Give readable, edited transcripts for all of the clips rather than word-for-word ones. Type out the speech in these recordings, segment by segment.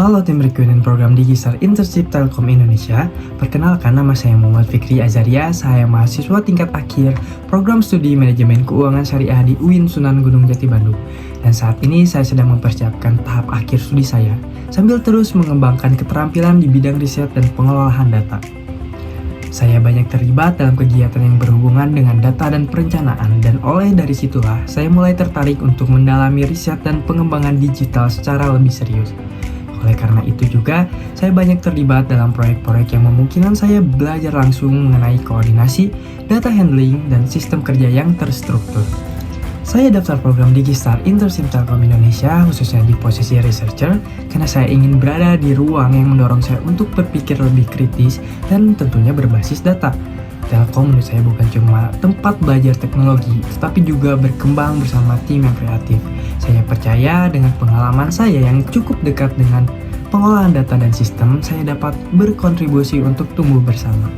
Halo tim Recruitment Program Digistar Internship Telkom Indonesia. Perkenalkan, nama saya Muhammad Fikri Azaria. Saya mahasiswa tingkat akhir Program Studi Manajemen Keuangan Syariah di UIN Sunan Gunung Jati Bandung. Dan saat ini saya sedang mempersiapkan tahap akhir studi saya, sambil terus mengembangkan keterampilan di bidang riset dan pengelolaan data. Saya banyak terlibat dalam kegiatan yang berhubungan dengan data dan perencanaan, dan oleh dari situlah saya mulai tertarik untuk mendalami riset dan pengembangan digital secara lebih serius. Oleh karena itu juga, saya banyak terlibat dalam proyek-proyek yang memungkinkan saya belajar langsung mengenai koordinasi, data handling, dan sistem kerja yang terstruktur. Saya daftar program Digistar Internship Telkom Indonesia khususnya di posisi researcher karena saya ingin berada di ruang yang mendorong saya untuk berpikir lebih kritis dan tentunya berbasis data. Telkom menurut saya bukan cuma tempat belajar teknologi, tetapi juga berkembang bersama tim yang kreatif. Saya percaya dengan pengalaman saya yang cukup dekat dengan pengolahan data dan sistem, saya dapat berkontribusi untuk tumbuh bersama.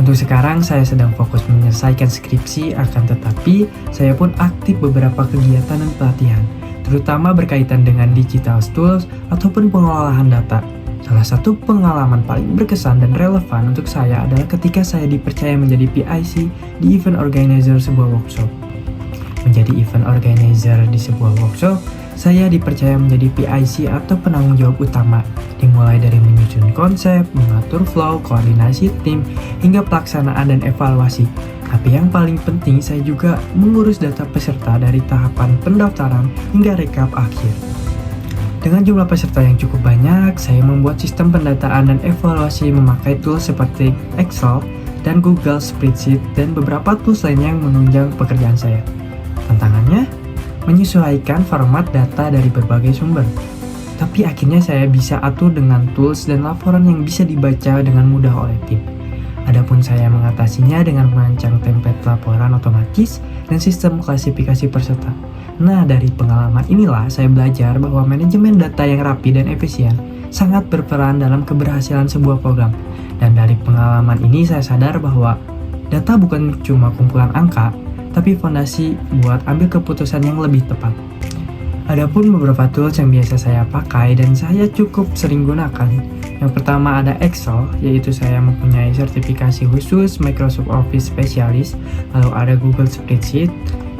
Untuk sekarang saya sedang fokus menyelesaikan skripsi, akan tetapi saya pun aktif beberapa kegiatan dan pelatihan, terutama berkaitan dengan digital tools ataupun pengelolaan data. Salah satu pengalaman paling berkesan dan relevan untuk saya adalah ketika saya dipercaya menjadi PIC di event organizer sebuah workshop. Menjadi event organizer di sebuah workshop, saya dipercaya menjadi PIC atau penanggung jawab utama, dimulai dari menyusun konsep, mengatur flow, koordinasi tim, hingga pelaksanaan dan evaluasi. Tapi yang paling penting, saya juga mengurus data peserta dari tahapan pendaftaran hingga rekap akhir. Dengan jumlah peserta yang cukup banyak, saya membuat sistem pendataan dan evaluasi memakai tools seperti Excel dan Google Spreadsheet dan beberapa tools lainnya yang menunjang pekerjaan saya. Tantangannya, menyesuaikan format data dari berbagai sumber. Tapi akhirnya saya bisa atur dengan tools dan laporan yang bisa dibaca dengan mudah oleh tim. Adapun saya mengatasinya dengan merancang template laporan otomatis dan sistem klasifikasi peserta. Nah, dari pengalaman inilah saya belajar bahwa manajemen data yang rapi dan efisien sangat berperan dalam keberhasilan sebuah program. Dan dari pengalaman ini saya sadar bahwa data bukan cuma kumpulan angka, tapi fondasi buat ambil keputusan yang lebih tepat. Adapun beberapa tools yang biasa saya pakai dan saya cukup sering gunakan. Yang pertama ada Excel, yaitu saya mempunyai sertifikasi khusus Microsoft Office Specialist. Lalu ada Google Spreadsheet,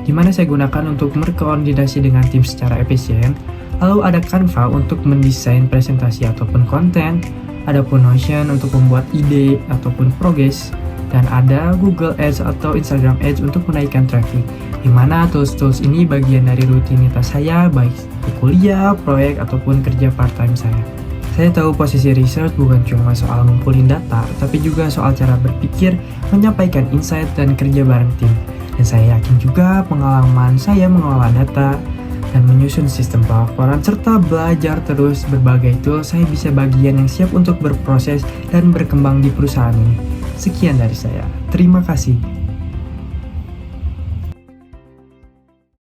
di mana saya gunakan untuk berkoordinasi dengan tim secara efisien. Lalu ada Canva untuk mendesain presentasi ataupun konten. Ada pun Notion untuk membuat ide ataupun progres. Dan ada Google Ads atau Instagram Ads untuk menaikkan traffic. Di mana tools-tools ini bagian dari rutinitas saya, baik di kuliah, proyek, ataupun kerja part-time saya. Saya tahu posisi research bukan cuma soal ngumpulin data, tapi juga soal cara berpikir, menyampaikan insight, dan kerja bareng tim. Dan saya yakin juga pengalaman saya mengelola data dan menyusun sistem pelaporan serta belajar terus berbagai tools, saya bisa bagian yang siap untuk berproses dan berkembang di perusahaan ini. Sekian dari saya. Terima kasih.